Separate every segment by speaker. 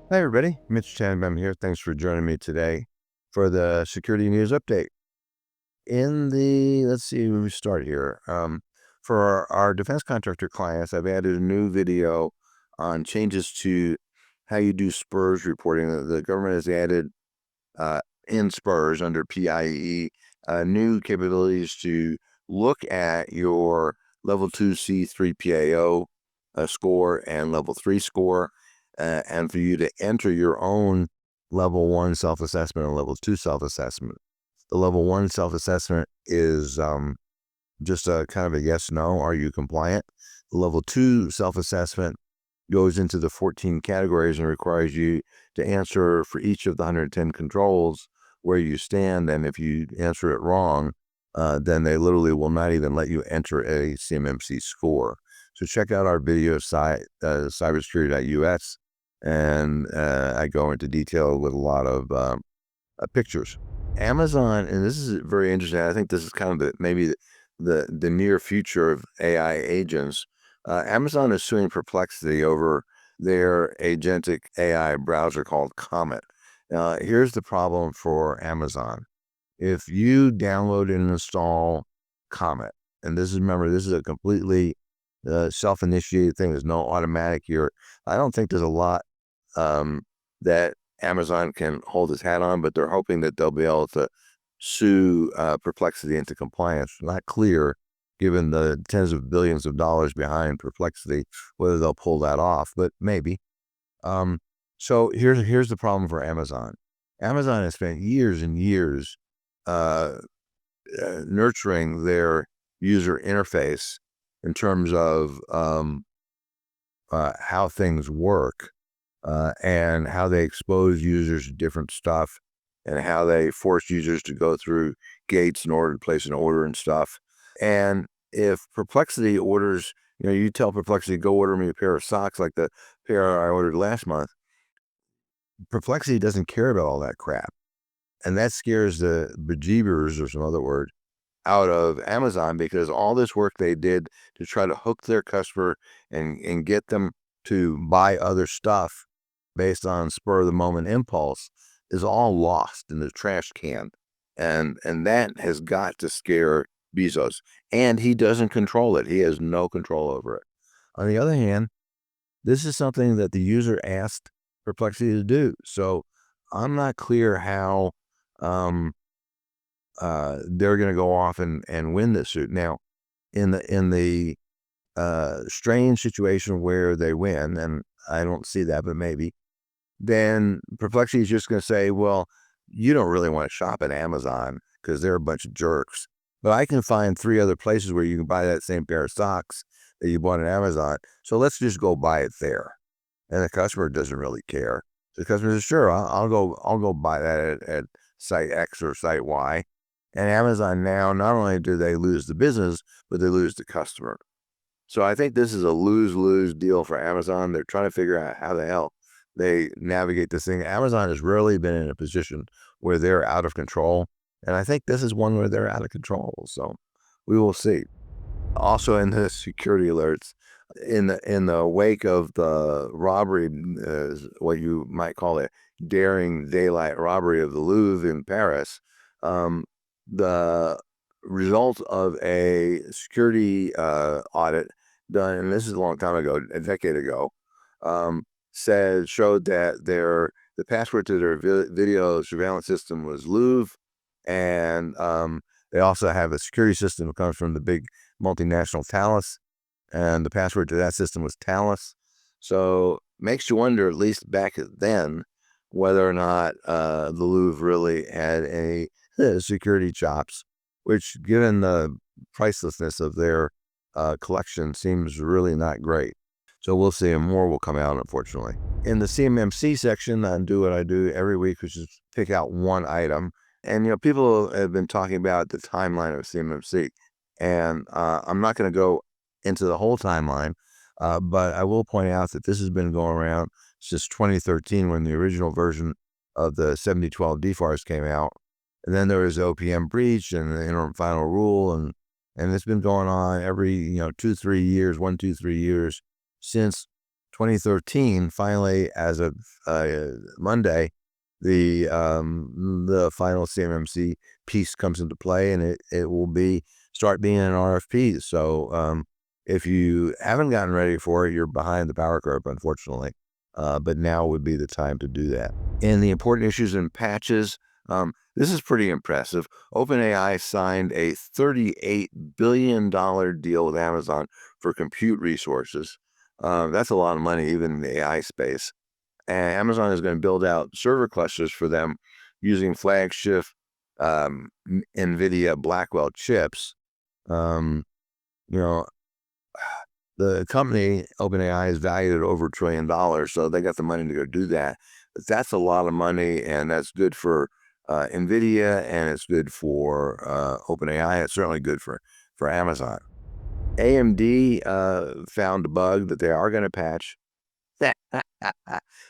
Speaker 1: Hi, everybody. Mitch I'm here. Thanks for joining me today for the security news update. Let's see where we start here. For our defense contractor clients, I've added a new video on changes to how you do SPURs reporting. The government has added uh, in SPURs under PIE new capabilities to look at your level 2 C3 PAO score and level 3 score, and for you to enter your own level 1 self-assessment and level 2 self-assessment. The level 1 self-assessment is just a kind of a yes, no, are you compliant? The level 2 self-assessment goes into the 14 categories and requires you to answer for each of the 110 controls where you stand. And if you answer it wrong, then they literally will not even let you enter a CMMC score. So check out our video site, cybersecurity.us, and I go into detail with a lot of pictures. Amazon, and this is very interesting. I think this is kind of maybe the near future of AI agents. Amazon is suing Perplexity over their agentic AI browser called Comet. Here's the problem for Amazon. If you download and install Comet, and remember, this is a completely self-initiated thing. There's no automatic here. I don't think there's a lot that Amazon can hold its hat on, but they're hoping that they'll be able to sue Perplexity into compliance. Not clear, given the tens of billions of dollars behind Perplexity, whether they'll pull that off, but maybe. So here's the problem for Amazon. Amazon has spent years and years uh, nurturing their user interface in terms of how things work and how they expose users to different stuff and how they force users to go through gates in order to place an order and stuff. And if Perplexity orders, you tell Perplexity, go order me a pair of socks like the pair I ordered last month. Perplexity doesn't care about all that crap. And that scares the bejeebers, or some other word, out of Amazon, because all this work they did to try to hook their customer and get them to buy other stuff based on spur of the moment impulse is all lost in the trash can. And that has got to scare Bezos. And he doesn't control it. He has no control over it. On the other hand, this is something that the user asked Perplexity to do. So I'm not clear how they're going to go off and win this suit. Now, in the strange situation where they win, and I don't see that, but maybe, then Perplexity is just going to say, well, you don't really want to shop at Amazon because they're a bunch of jerks. But I can find 3 other places where you can buy that same pair of socks that you bought at Amazon. So let's just go buy it there. And the customer doesn't really care. The customer says, sure, I'll go buy that at site X or site Y. And Amazon now, not only do they lose the business, but they lose the customer. So I think this is a lose-lose deal for Amazon. They're trying to figure out how the hell they navigate this thing. Amazon has rarely been in a position where they're out of control. And I think this is one where they're out of control. So we will see. Also, in the security alerts, in the wake of the robbery, what you might call a daring daylight robbery of the Louvre in Paris, the result of a security audit done, and this is a long time ago, a decade ago, showed that the password to their video surveillance system was Louvre, and they also have a security system that comes from the big multinational Thales, and the password to that system was Thales. So makes you wonder, at least back then, whether or not the Louvre really had any security chops, which, given the pricelessness of their collection, seems really not great. So we'll see, and more will come out, unfortunately. In the CMMC section, I do what I do every week, which is pick out one item. And, people have been talking about the timeline of CMMC. And I'm not going to go into the whole timeline, but I will point out that this has been going around since 2013, when the original version of the 7012 DFARS came out. And then there was the OPM breach and the interim final rule, and it's been going on every 2-3 years, 1-2-3 years since 2013, finally, as of Monday, the final CMMC piece comes into play, and it will start being an RFP. So if you haven't gotten ready for it, you're behind the power curve, unfortunately. But now would be the time to do that. And the important issues and patches. This is pretty impressive. OpenAI signed a $38 billion deal with Amazon for compute resources. That's a lot of money, even in the AI space. And Amazon is going to build out server clusters for them using flagship NVIDIA Blackwell chips. Um, you know, the company, OpenAI, is valued at over $1 trillion, so they got the money to go do that. But that's a lot of money, and that's good for NVIDIA, and it's good for OpenAI. It's certainly good for Amazon. AMD found a bug that they are going to patch. This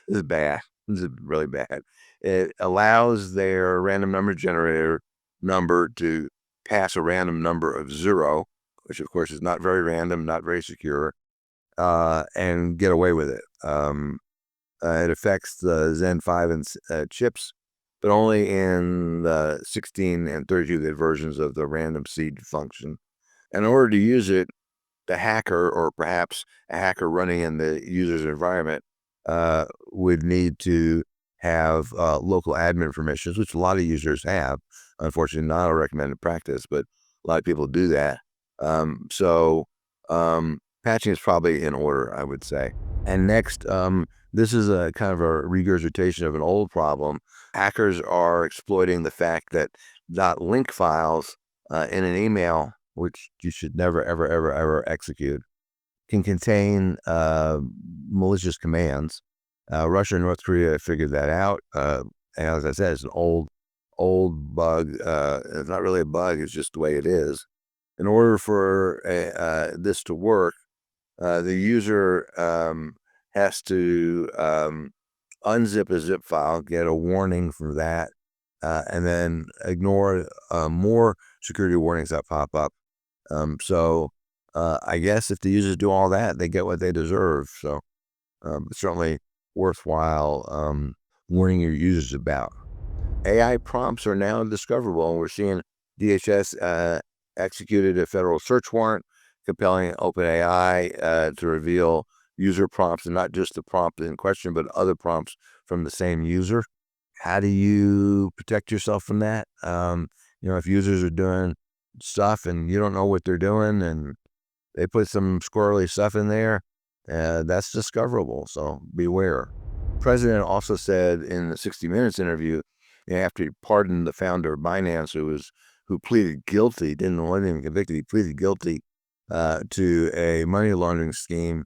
Speaker 1: is bad. This is really bad. It allows their random number generator number to pass a random number of 0, which of course is not very random, not very secure, and get away with it. It affects the Zen 5 and chips, but only in the 16 and 32-bit versions of the random seed function. In order to use it, the hacker, or perhaps a hacker running in the user's environment, would need to have local admin permissions, which a lot of users have. Unfortunately, not a recommended practice, but a lot of people do that. So patching is probably in order, I would say. And next, this is a kind of a regurgitation of an old problem. Hackers are exploiting the fact that .link files in an email, which you should never, ever, ever, ever execute, can contain malicious commands. Russia and North Korea figured that out. And as I said, it's an old bug. It's not really a bug, it's just the way it is. In order for this to work, the user has to unzip a zip file, get a warning for that, and then ignore more security warnings that pop up. So I guess if the users do all that, they get what they deserve. So certainly worthwhile warning your users about. AI prompts are now discoverable, and we're seeing DHS executed a federal search warrant compelling OpenAI to reveal user prompts, and not just the prompt in question, but other prompts from the same user. How do you protect yourself from that? If users are doing stuff and you don't know what they're doing, and they put some squirrely stuff in there, that's discoverable. So beware. The president also said in the 60 Minutes interview, after he pardoned the founder of Binance, who pleaded guilty, didn't want him convicted, he pleaded guilty to a money laundering scheme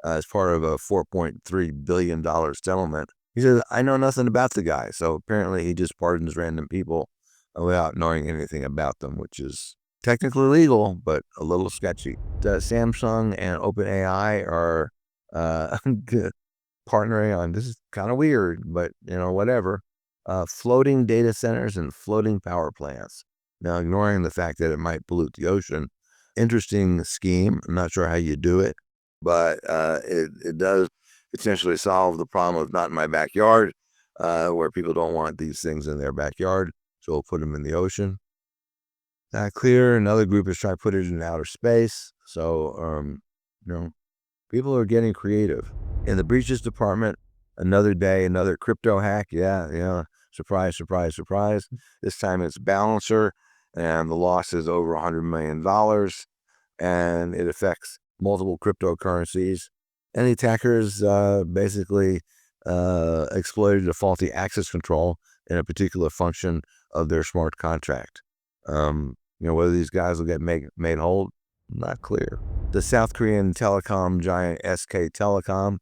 Speaker 1: as part of a $4.3 billion settlement. He said, I know nothing about the guy. So apparently he just pardons random people without knowing anything about them, which is technically legal, but a little sketchy. Samsung and OpenAI are partnering on, this is kind of weird, but whatever, floating data centers and floating power plants. Now, ignoring the fact that it might pollute the ocean. Interesting scheme. I'm not sure how you do it, but it does essentially solve the problem of not in my backyard, where people don't want these things in their backyard, so we'll put them in the ocean. Not clear. Another group is trying to put it in outer space. So, people are getting creative. In the breaches department, another day, another crypto hack. Yeah. Surprise, surprise, surprise. This time it's Balancer, and the loss is over $100 million, and it affects multiple cryptocurrencies. And the attackers basically exploited a faulty access control in a particular function of their smart contract. Whether these guys will get made whole, not clear. The South Korean telecom giant SK Telecom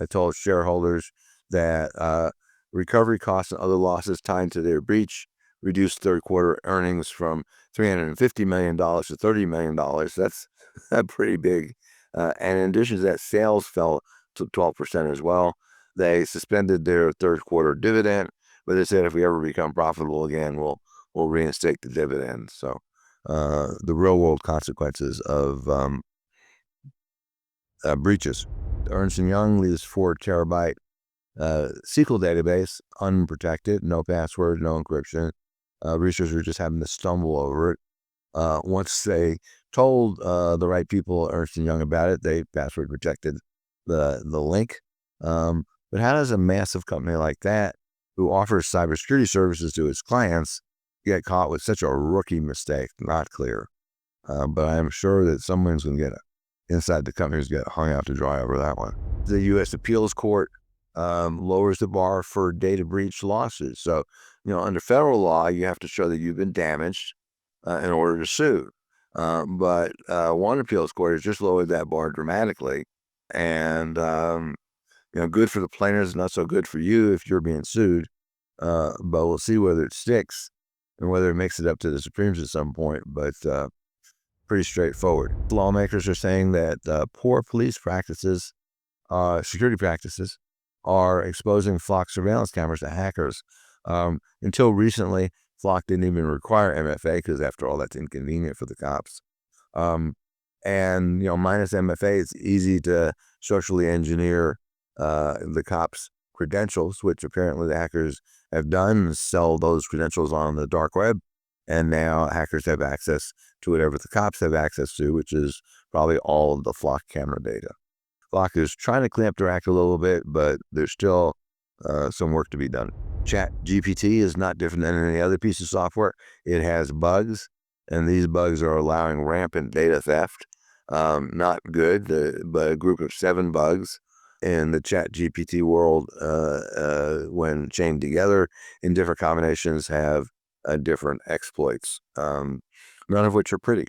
Speaker 1: told shareholders that recovery costs and other losses tied to their breach reduced third quarter earnings from $350 million to $30 million. That's pretty big. And in addition to that, sales fell to 12% as well. They suspended their third quarter dividend, but they said if we ever become profitable again, we'll reinstate the dividend. So the real world consequences of breaches. Ernst Young leaves 4 terabyte SQL database, unprotected, no password, no encryption. Researchers just happened to stumble over it. Once they told the right people, Ernst Young, about it, they password protected the link. But how does a massive company like that, who offers cybersecurity services to its clients, get caught with such a rookie mistake? Not clear. But I'm sure that someone's going to get inside the companies get hung out to dry over that one. The U.S. Appeals Court lowers the bar for data breach lawsuits. So, under federal law, you have to show that you've been damaged in order to sue. But one appeals court has just lowered that bar dramatically, and good for the plaintiffs, not so good for you if you're being sued. But we'll see whether it sticks and whether it makes it up to the Supremes at some point. But pretty straightforward. Lawmakers are saying that poor police practices, security practices, are exposing Flock surveillance cameras to hackers. Until recently, Flock didn't even require MFA because, after all, that's inconvenient for the cops. And minus MFA, it's easy to socially engineer the cops' credentials, which apparently the hackers have done, sell those credentials on the dark web. And now hackers have access to whatever the cops have access to, which is probably all of the Flock camera data. Flock is trying to clean up their act a little bit, but there's still some work to be done. ChatGPT is not different than any other piece of software. It has bugs, and these bugs are allowing rampant data theft. Not good, but a group of 7 bugs in the ChatGPT world, when chained together in different combinations, have different exploits, none of which are pretty.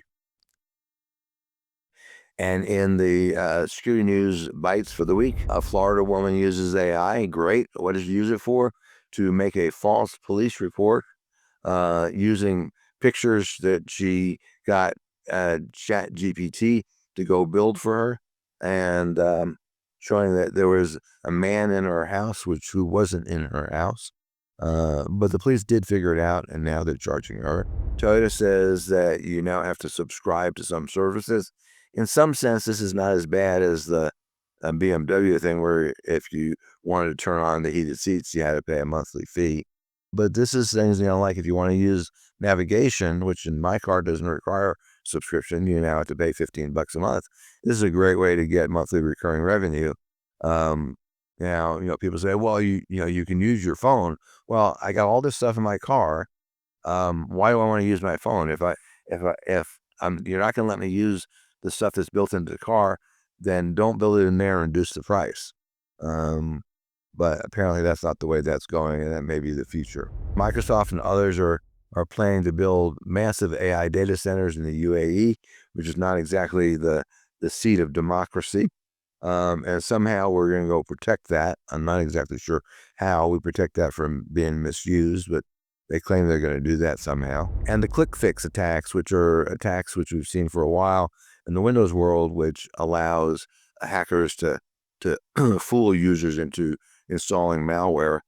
Speaker 1: And in the security news bites for the week, a Florida woman uses AI. Great. What does she use it for? To make a false police report using pictures that she got ChatGPT to go build for her, and showing that there was a man in her house who wasn't in her house. But the police did figure it out, and now they're charging her. Toyota says that you now have to subscribe to some services. In some sense, this is not as bad as the BMW thing, where if you wanted to turn on the heated seats, you had to pay a monthly fee. But this is things, like if you want to use navigation, which in my car doesn't require subscription, you now have to pay $15 a month. This is a great way to get monthly recurring revenue. Now, people say, well, you can use your phone. Well, I got all this stuff in my car. Why do I want to use my phone? If you're not going to let me use the stuff that's built into the car, then don't build it in there and reduce the price. But apparently that's not the way that's going, and that may be the future. Microsoft and others are planning to build massive AI data centers in the UAE, which is not exactly the seat of democracy. And somehow we're going to go protect that. I'm not exactly sure how we protect that from being misused, but they claim they're going to do that somehow. And the click fix attacks, which are attacks which we've seen for a while in the Windows world, which allows hackers to fool users into installing malware,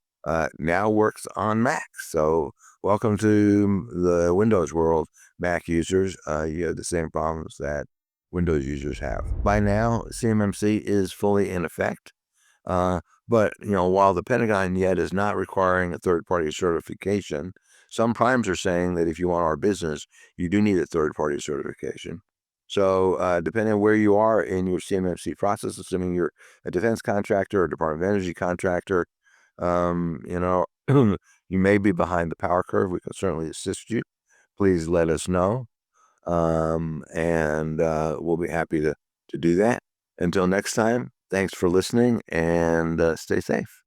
Speaker 1: now works on Mac. So welcome to the Windows world, Mac users. You have the same problems that Windows users have. By now, CMMC is fully in effect. But, while the Pentagon yet is not requiring a third-party certification, some primes are saying that if you want our business, you do need a third-party certification. So depending on where you are in your CMMC process, assuming you're a defense contractor or Department of Energy contractor, you may be behind the power curve. We can certainly assist you. Please let us know. And we'll be happy to do that. Until next time, thanks for listening, and stay safe.